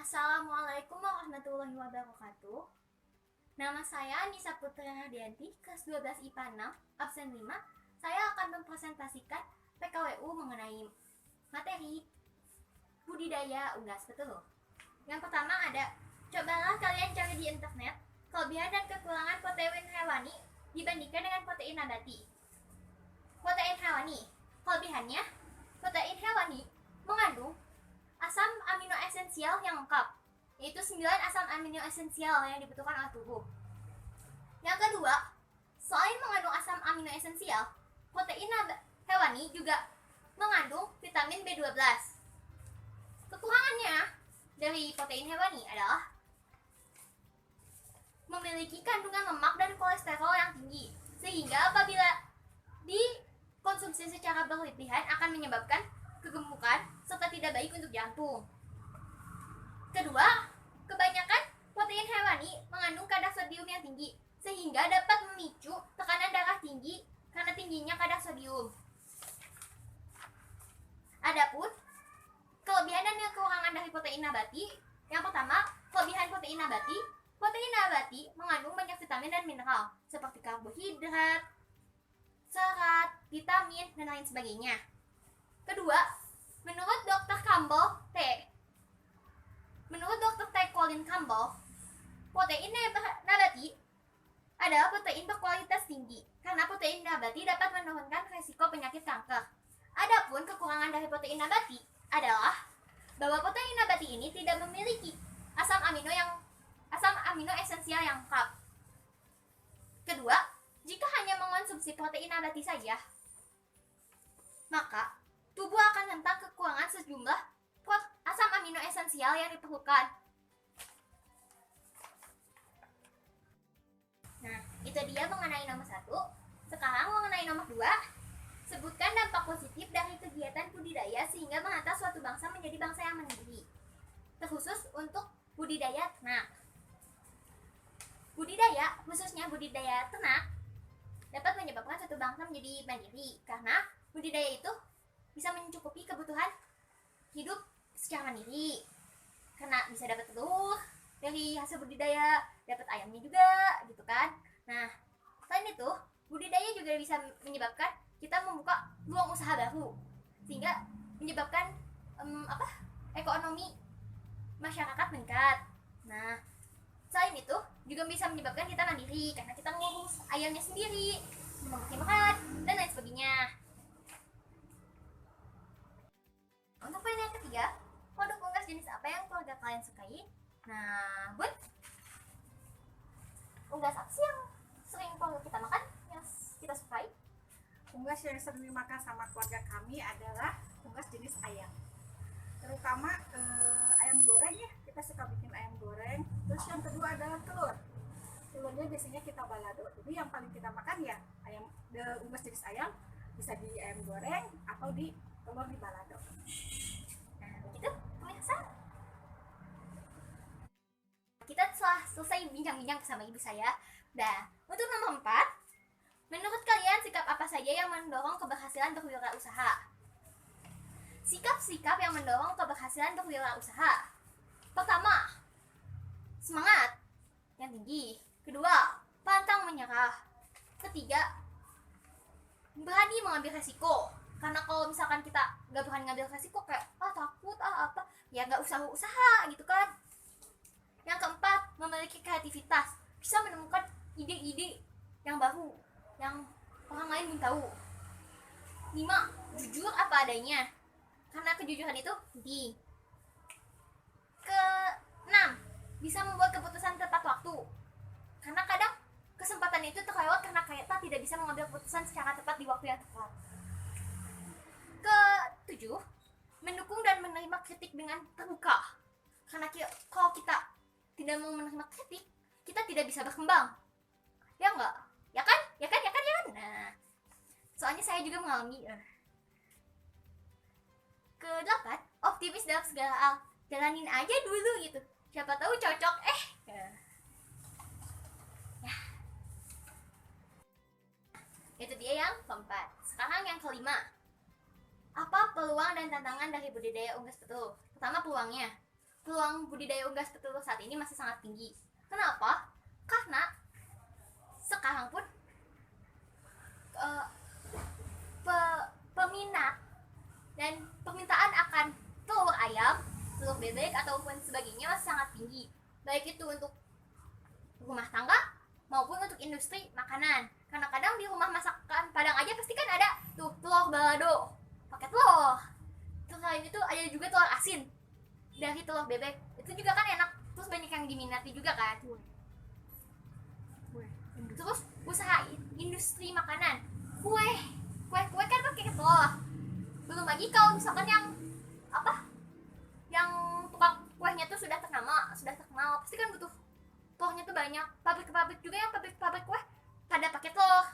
Assalamualaikum warahmatullahi wabarakatuh. Nama saya Nisa Putri Hardianti, kelas 12 IPA 6, absen 5. Saya akan mempresentasikan PKWU mengenai materi budidaya unggas betul. Yang pertama ada, cobalah kalian cari di internet kelebihan dan kekurangan protein hewani dibandingkan dengan protein nabati. Protein hewani, kelebihannya, protein hewani mengandung asam amino esensial yang lengkap, yaitu 9 asam amino esensial yang dibutuhkan oleh tubuh. Yang kedua, selain mengandung asam amino esensial, protein hewani juga mengandung vitamin B12. Kekurangannya dari protein hewani adalah memiliki kandungan lemak dan kolesterol yang tinggi, sehingga apabila dikonsumsi secara berlebihan akan menyebabkan kegemukan serta tidak baik untuk jantung. Kedua, kebanyakan protein hewani mengandung kadar sodium yang tinggi, sehingga dapat memicu tekanan darah tinggi karena tingginya kadar sodium. Adapun kelebihan dan kekurangan dari protein nabati, yang pertama, kelebihan protein nabati mengandung banyak vitamin dan mineral seperti karbohidrat, serat, vitamin, dan lain sebagainya. Kedua, menurut Dr. Colin Campbell, protein nabati adalah protein berkualitas tinggi karena protein nabati dapat menurunkan risiko penyakit kanker. Adapun kekurangan dari protein nabati adalah bahwa protein nabati ini tidak memiliki asam amino esensial yang lengkap. Kedua, jika hanya mengonsumsi protein nabati saja, maka tubuh akan rentan kekurangan sejumlah asam amino esensial yang diperlukan. Nah, itu dia mengenai nomor 1. Sekarang mengenai nomor 2. Sebutkan dampak positif dari kegiatan budidaya sehingga menghantar suatu bangsa menjadi bangsa yang mandiri, terkhusus untuk budidaya ternak. Budidaya, khususnya budidaya ternak, dapat menyebabkan suatu bangsa menjadi mandiri karena budidaya itu bisa mencukupi kebutuhan hidup secara mandiri, karena bisa dapat telur dari hasil budidaya, dapat ayamnya juga gitu kan. Nah, selain itu budidaya juga bisa menyebabkan kita membuka peluang usaha baru, sehingga menyebabkan ekonomi masyarakat meningkat. Nah, selain itu juga bisa menyebabkan kita mandiri karena kita ngurus ayamnya sendiri, memberi makan, dan lain sebagainya. Untuk poin yang ketiga, produk unggas jenis apa yang keluarga kalian sukai? Nah, Bun, unggas apa sih yang sering keluarga kita makan, yang kita sukai? Unggas yang sering dimakan sama keluarga kami adalah unggas jenis ayam, terutama ayam goreng ya, kita suka bikin ayam goreng. Terus yang kedua adalah telurnya biasanya kita balado, jadi yang paling kita makan ya ayam, unggas jenis ayam, bisa di ayam goreng atau di telur di balado. Nah, begitu pemirsa, kita telah selesai bincang-bincang bersama ibu saya. Nah, untuk nomor 4, menurut kalian sikap apa saja yang mendorong keberhasilan berwirausaha? Sikap-sikap yang mendorong keberhasilan berwirausaha. Pertama, semangat yang tinggi. Kedua, pantang menyerah. Ketiga, berani mengambil resiko. Karena kalau misalkan kita nggak berani ngambil resiko, kayak takut apa, ya nggak usah usaha gitu kan. Yang keempat, memiliki kreativitas, bisa menemukan ide-ide yang baru yang orang lain belum tahu. 5, jujur apa adanya, karena kejujuran itu penting. Ke-6, bisa membuat keputusan tepat waktu, karena kadang kesempatan itu terlewat karena kita tidak bisa mengambil keputusan secara tepat di waktu yang tepat. Ke-7, mendukung dan menerima kritik dengan terbuka, karena kalau kita tidak mau menerima kritik, kita tidak bisa berkembang, ya enggak? Ya kan? Nah, soalnya saya juga mengalami. Ke-8, optimis dalam segala hal, jalanin aja dulu gitu, siapa tahu cocok. Ya, itu dia yang keempat. Sekarang yang kelima, apa peluang dan tantangan dari budidaya unggas betul? Pertama, peluangnya, peluang budidaya unggas petelur saat ini masih sangat tinggi. Kenapa? Karena sekarang pun peminat dan permintaan akan telur ayam, telur bebek ataupun sebagainya masih sangat tinggi, baik itu untuk rumah tangga maupun untuk industri makanan. Karena kadang di rumah masakan Padang aja pasti kan ada tuh telur balado pakai telur. Terus selain itu ada juga telur asin dari telur bebek, itu juga kan enak, terus banyak yang diminati juga kan. Terus usaha industri makanan, kue kan pakai telur. Belum lagi kalau misalkan yang yang tukang kuehnya tuh sudah terkenal, pasti kan butuh telurnya tuh banyak. Pabrik juga yang pabrik kue pada pakai telur.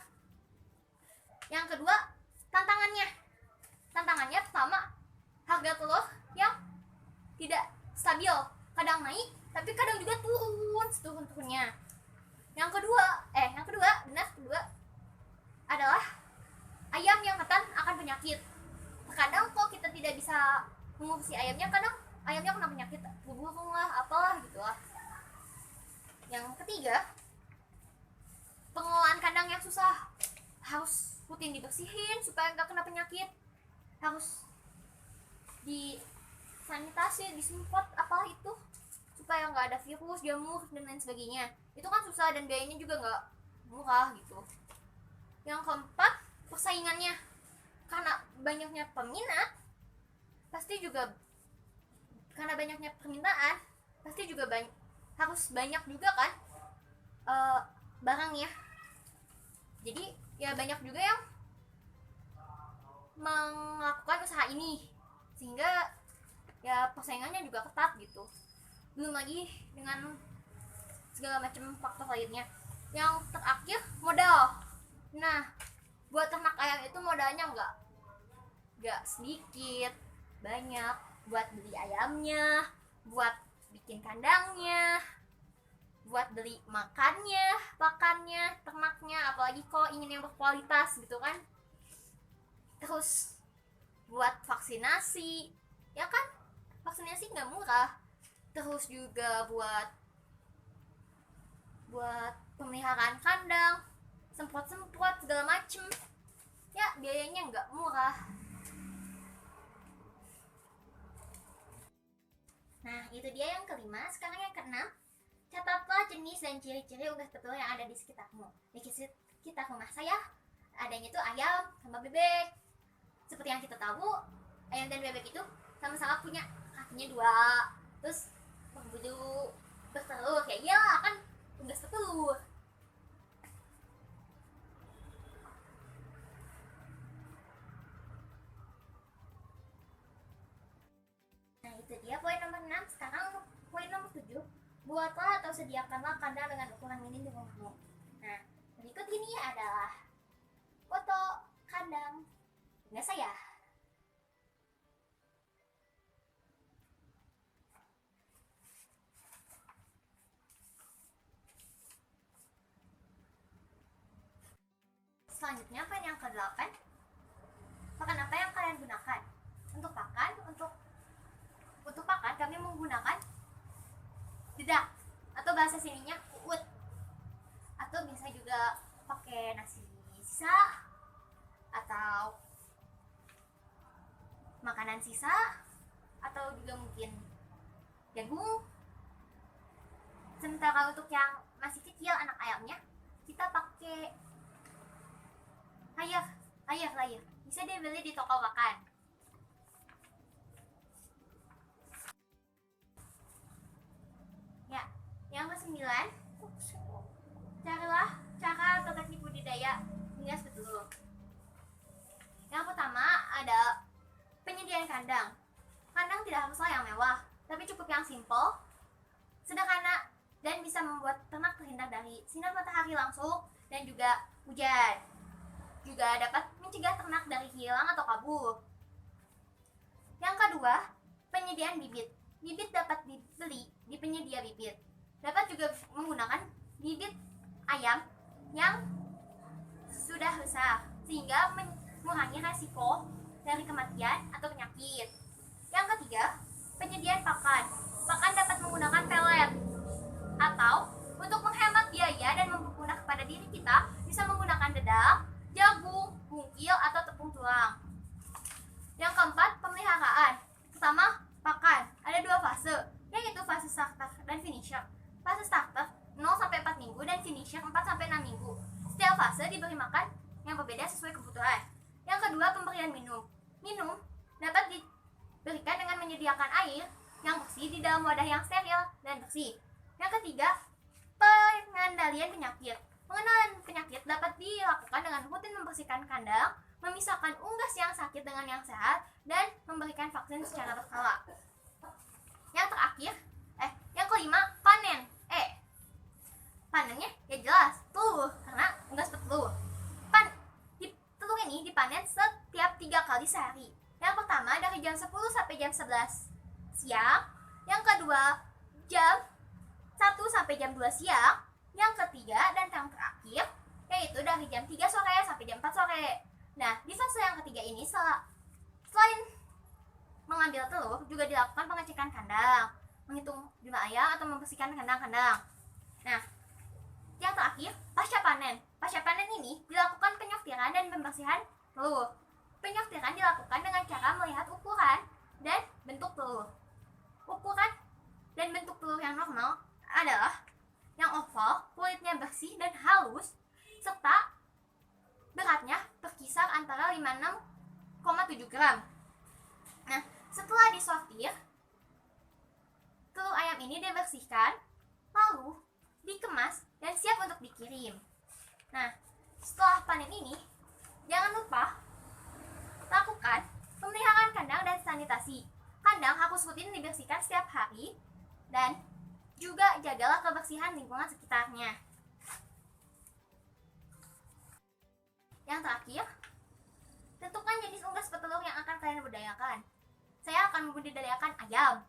Yang kedua, tantangannya pertama, harga telur yang tidak stabil, kadang naik tapi kadang juga turun-turunnya. Yang kedua adalah ayam yang rentan akan penyakit. Kadang kalau kita tidak bisa mengurusi ayamnya, kadang ayamnya kena penyakit burung lah, apalah gitu lah. Yang ketiga, pengelolaan kandang yang susah, harus rutin dibersihin supaya nggak kena penyakit, harus disanitasi, disemprot apalah itu supaya nggak ada virus, jamur dan lain sebagainya. Itu kan susah dan biayanya juga nggak murah gitu. Yang keempat, persaingannya, karena banyaknya peminat pasti juga, karena banyaknya permintaan pasti juga harus banyak juga kan barangnya. Jadi ya banyak juga yang melakukan usaha ini, sehingga ya persaingannya juga ketat gitu. Belum lagi dengan segala macam faktor lainnya. Yang terakhir, modal. Nah, buat ternak ayam itu modalnya nggak sedikit, banyak. Buat beli ayamnya, buat bikin kandangnya, buat beli pakannya, ternaknya, apalagi kalau ingin yang berkualitas gitu kan. Terus buat vaksinasi, ya kan, vaksinasi nggak murah. Terus juga buat pemeliharaan kandang, semprot segala macem, ya biayanya nggak murah. Nah, itu dia yang kelima. Sekarang yang keenam, catatlah jenis dan ciri-ciri unggas petelur yang ada di sekitarmu. Di sekitar rumah saya adanya tuh ayam sama bebek. Seperti yang kita tahu, ayam dan bebek itu sama-sama punya kakinya dua, terus berbulu bertelur, kayak iyalah kan unggas petelur. Nah, itu dia poin nomor 6. Sekarang poin nomor 7. Buatlah atau sediakanlah kandang dengan ukuran minim di rumahmu. Nah, berikut ini adalah foto kandang punya saya. Selanjutnya poin yang ke-8. Pakan apa yang kalian gunakan? Untuk pakan kami menggunakan dedak, atau bahasa sininya uut, atau bisa juga pakai nasi sisa atau makanan sisa, atau juga mungkin jagung. Sementara untuk yang masih kecil, anak ayamnya, kita pakai layar, bisa dibeli di toko pakan. Ya, yang ke-9, carilah cara atau teknik budidaya unggas petelur. Yang pertama ada penyediaan kandang. Kandang tidak haruslah yang mewah, tapi cukup yang simple, sederhana, dan bisa membuat ternak terhindar dari sinar matahari langsung dan juga hujan. Juga dapat mencegah ternak dari hilang atau kabur. Yang kedua, penyediaan bibit. Bibit dapat dibeli di penyedia bibit. Dapat juga menggunakan bibit ayam yang sudah besar, sehingga mengurangi resiko dari kematian atau penyakit. Yang ketiga, penyediaan pakan. Pakan minum dapat diberikan dengan menyediakan air yang bersih di dalam wadah yang steril dan bersih. Yang ketiga, pengendalian penyakit. Pengendalian penyakit dapat dilakukan dengan rutin membersihkan kandang, memisahkan unggas yang sakit dengan yang sehat, dan memberikan vaksin secara berkala. Yang terakhir, yang kelima, panen. Panennya ya jelas telur, karena unggas bertelur. Telur ini dipanen setiap 3 kali sehari. Yang pertama dari jam 10 sampai jam 11 siang. Yang kedua jam 1 sampai jam 2 siang. Yang ketiga dan yang terakhir yaitu dari jam 3 sore sampai jam 4 sore. Nah, di fase yang ketiga ini selain mengambil telur, juga dilakukan pengecekan kandang, menghitung jumlah ayam atau membersihkan kandang-kandang. Nah, yang terakhir, pasca panen. Pasca panen ini dilakukan penyortiran dan pembersihan telur. Penyortiran dilakukan dengan cara melihat ukuran dan bentuk telur. Ukuran dan bentuk telur yang normal adalah yang oval, kulitnya bersih dan halus, serta beratnya berkisar antara 56,7 gram. Nah, setelah disortir, telur ayam ini dibersihkan, lalu dikemas dan siap untuk dikirim. Nah, setelah panen ini, jangan lupa lakukan pemeliharaan kandang dan sanitasi. Kandang harus rutin dibersihkan setiap hari dan juga jagalah kebersihan lingkungan sekitarnya. Yang terakhir, tentukan jenis unggas petelur yang akan kalian budidayakan. Saya akan membudidayakan ayam.